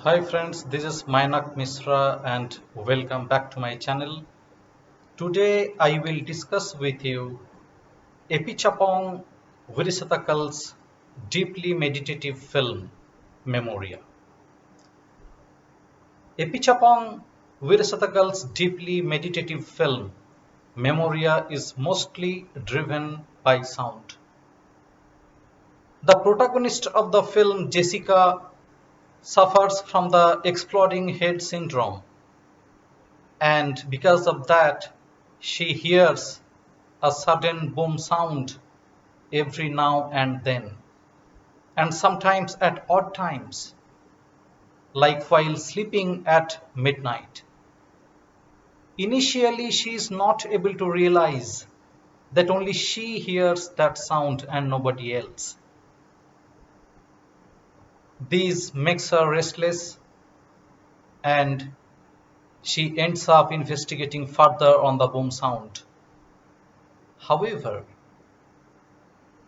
Hi friends, this is Mainak Misra and welcome back to my channel. Today I will discuss with you Apichatpong Weerasethakul's deeply meditative film Memoria. Apichatpong Weerasethakul's deeply meditative film Memoria is mostly driven by sound. The protagonist of the film, Jessica, suffers from the exploding head syndrome, and because of that she hears a sudden boom sound every now and then, and sometimes at odd times, like while sleeping at midnight. Initially she is not able to realize that only she hears that sound and nobody else. This makes her restless, and she ends up investigating further on the boom sound. However,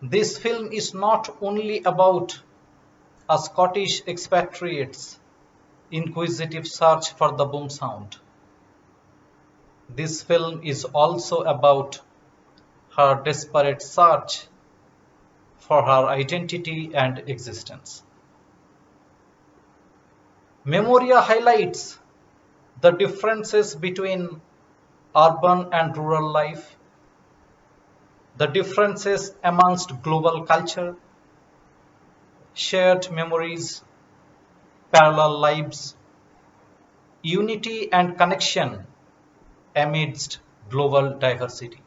this film is not only about a Scottish expatriate's inquisitive search for the boom sound. This film is also about her desperate search for her identity and existence. Memoria highlights the differences between urban and rural life, the differences amongst global culture, shared memories, parallel lives, unity and connection amidst global diversity.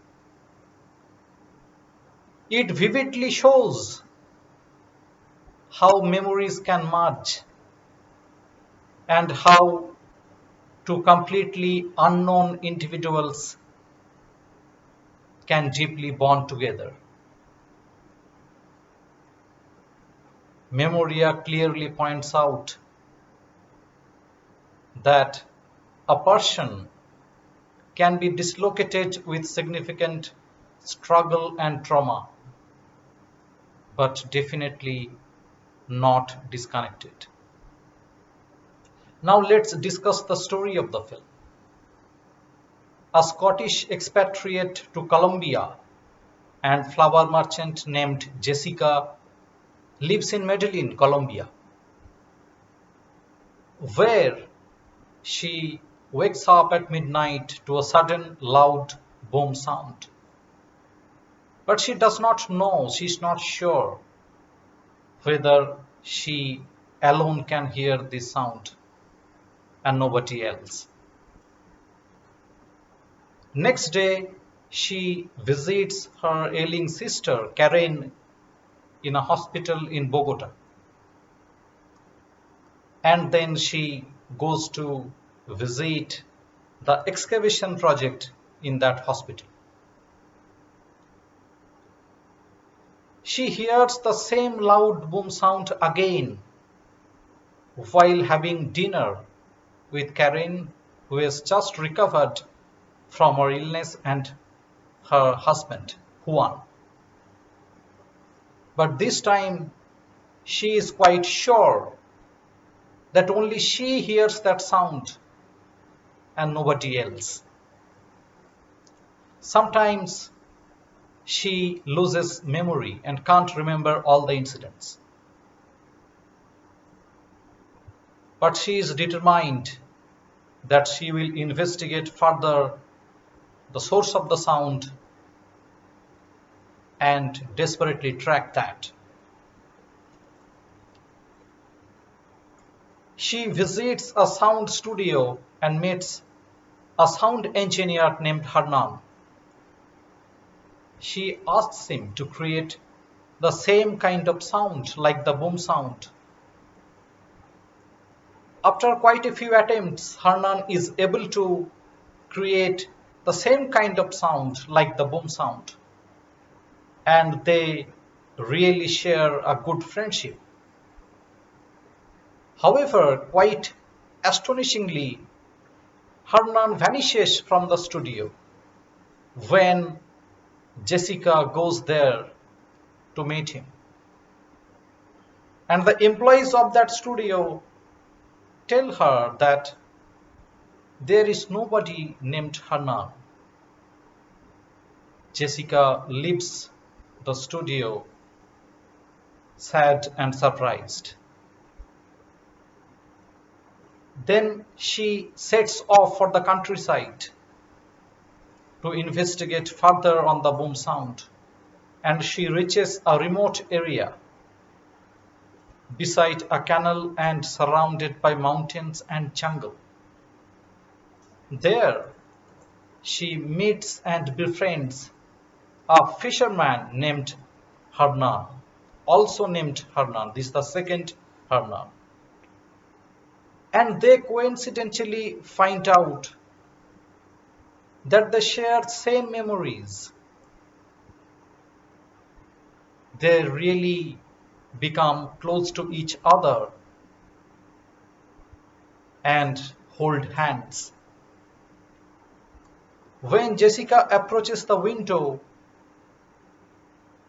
It vividly shows how memories can merge and how two completely unknown individuals can deeply bond together. Memoria clearly points out that a person can be dislocated with significant struggle and trauma, but definitely not disconnected. Now let's discuss the story of the film. A Scottish expatriate to Colombia and flower merchant named Jessica lives in Medellin, Colombia, where she wakes up at midnight to a sudden loud boom sound. But she does not know, she's not sure whether she alone can hear this sound and nobody else. Next day, she visits her ailing sister, Karen, in a hospital in Bogota. And then she goes to visit the excavation project in that hospital. She hears the same loud boom sound again while having dinner with Karen, who has just recovered from her illness, and her husband, Juan. But this time she is quite sure that only she hears that sound and nobody else. Sometimes she loses memory and can't remember all the incidents. But she is determined that she will investigate further the source of the sound and desperately track that. She visits a sound studio and meets a sound engineer named Hernan. She asks him to create the same kind of sound like the boom sound. After quite a few attempts, Hernan is able to create the same kind of sound like the boom sound, and they really share a good friendship. However, quite astonishingly, Hernan vanishes from the studio when Jessica goes there to meet him. And the employees of that studio tell her that there is nobody named Hanan. Jessica leaves the studio sad and surprised. Then she sets off for the countryside to investigate further on the boom sound, and she reaches a remote area beside a canal and surrounded by mountains and jungle. There she meets and befriends a fisherman named Hernan, also named Hernan. This is the second Hernan. And they coincidentally find out that they share same memories. They really become close to each other and hold hands. When Jessica approaches the window,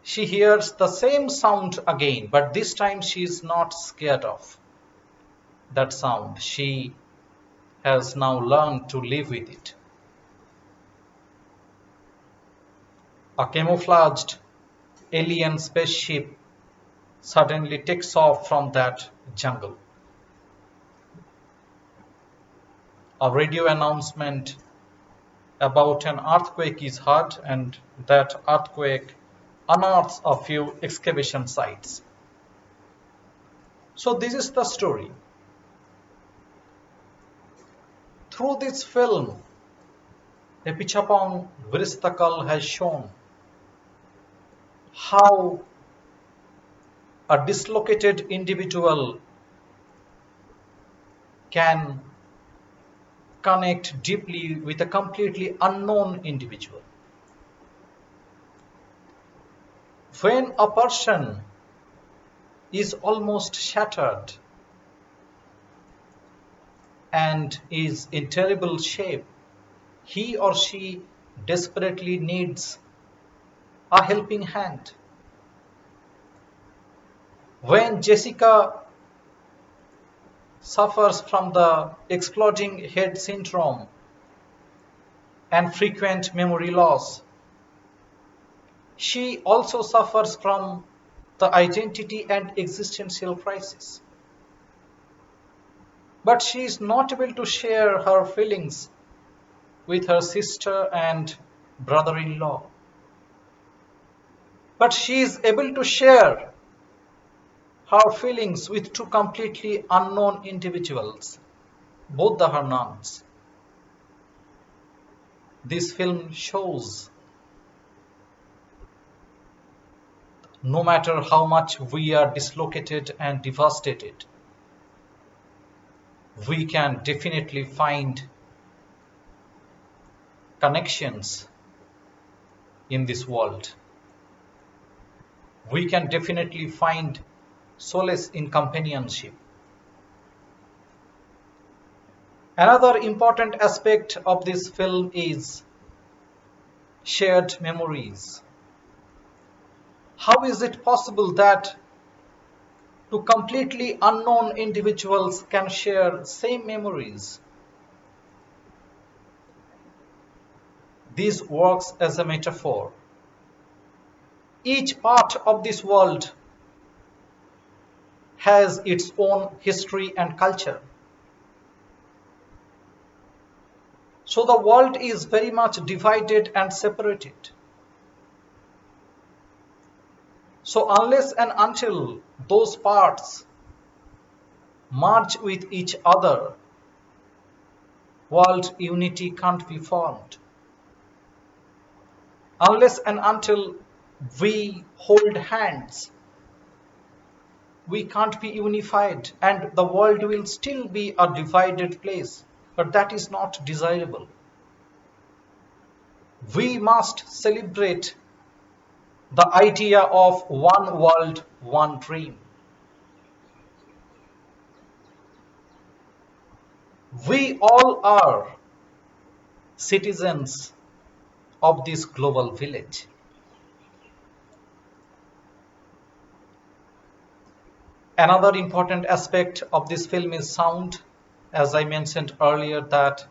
she hears the same sound again, but this time she is not scared of that sound. She has now learned to live with it. A camouflaged alien spaceship suddenly takes off from that jungle. A radio announcement about an earthquake is heard, and that earthquake unearths a few excavation sites. So this is the story. Through this film, Apichatpong Weerasethakul has shown how a dislocated individual can connect deeply with a completely unknown individual. When a person is almost shattered and is in terrible shape, he or she desperately needs a helping hand. When Jessica suffers from the exploding head syndrome and frequent memory loss, she also suffers from the identity and existential crisis. But she is not able to share her feelings with her sister and brother-in-law. But she is able to share her feelings with two completely unknown individuals, both the Hernans. This film shows no matter how much we are dislocated and devastated, we can definitely find connections in this world. We can definitely find solace in companionship. Another important aspect of this film is shared memories. How is it possible that two completely unknown individuals can share same memories? This works as a metaphor. Each part of this world has its own history and culture. So the world is very much divided and separated. So unless and until those parts merge with each other, world unity can't be formed. Unless and until we hold hands, we can't be unified, and the world will still be a divided place, but that is not desirable. We must celebrate the idea of one world, one dream. We all are citizens of this global village. Another important aspect of this film is sound. as I mentioned earlier, that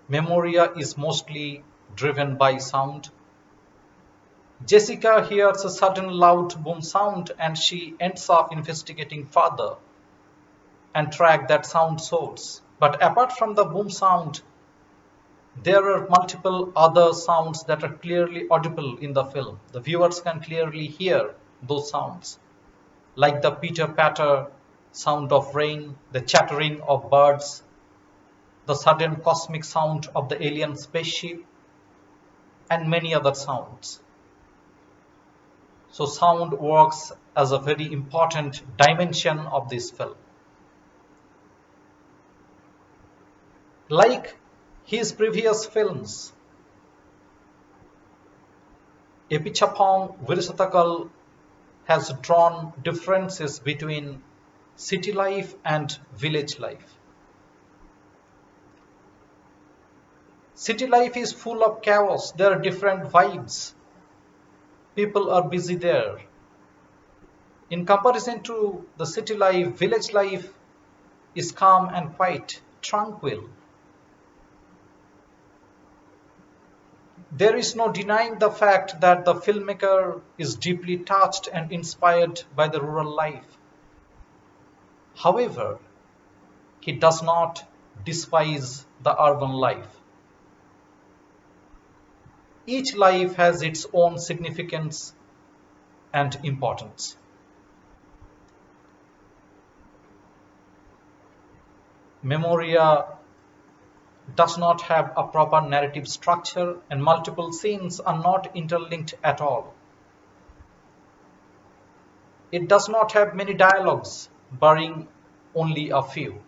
Memoria is mostly driven by sound. Jessica hears a sudden loud boom sound and she ends up investigating further and track that sound source. But apart from the boom sound, there are multiple other sounds that are clearly audible in the film. The viewers can clearly hear those sounds, like the pitter patter sound of rain, the chattering of birds, the sudden cosmic sound of the alien spaceship, and many other sounds. So sound works as a very important dimension of this film. Like his previous films, Apichatpong Weerasethakul has drawn differences between city life and village life. City life is full of chaos. There are different vibes. People are busy there. In comparison to the city life, village life is calm and quiet, tranquil. There is no denying the fact that the filmmaker is deeply touched and inspired by the rural life. However, he does not despise the urban life. Each life has its own significance and importance. Memoria does not have a proper narrative structure and multiple scenes are not interlinked at all. It does not have many dialogues, barring only a few.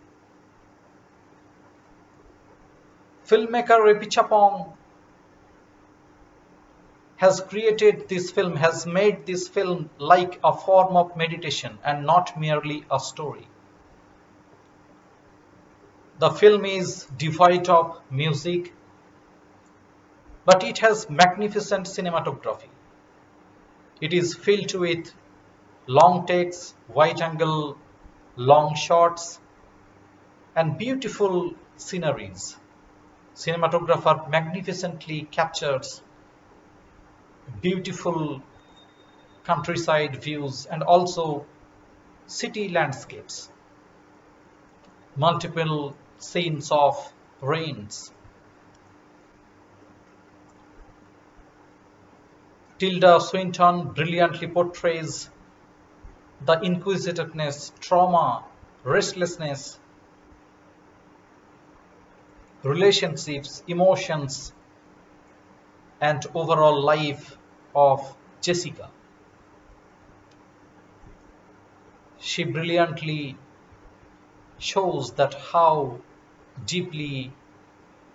Filmmaker Apichatpong has created this film, has made this film like a form of meditation and not merely a story. The film is devoid of music, but it has magnificent cinematography. It is filled with long takes, wide angle, long shots, and beautiful sceneries. Cinematographer magnificently captures beautiful countryside views and also city landscapes. Multiple scenes of rains. Tilda Swinton brilliantly portrays the inquisitiveness, trauma, restlessness, relationships, emotions, and overall life of Jessica. She brilliantly shows that how deeply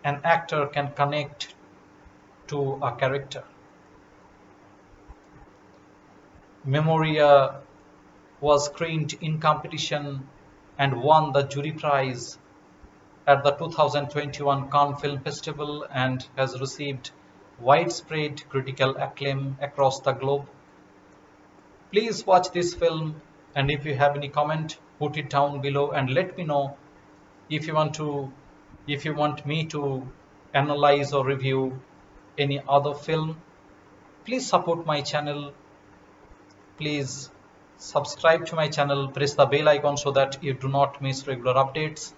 an actor can connect to a character. Memoria was screened in competition and won the jury prize at the 2021 Cannes Film Festival and has received widespread critical acclaim across the globe. Please watch this film, and if you have any comment, put it down below and let me know if you want me to analyze or review any other film. Please support my channel. Please subscribe to my channel, press the bell icon so that you do not miss regular updates,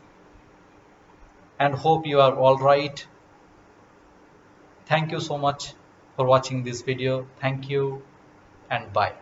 and hope you are all right. Thank you so much for watching this video. Thank you and bye.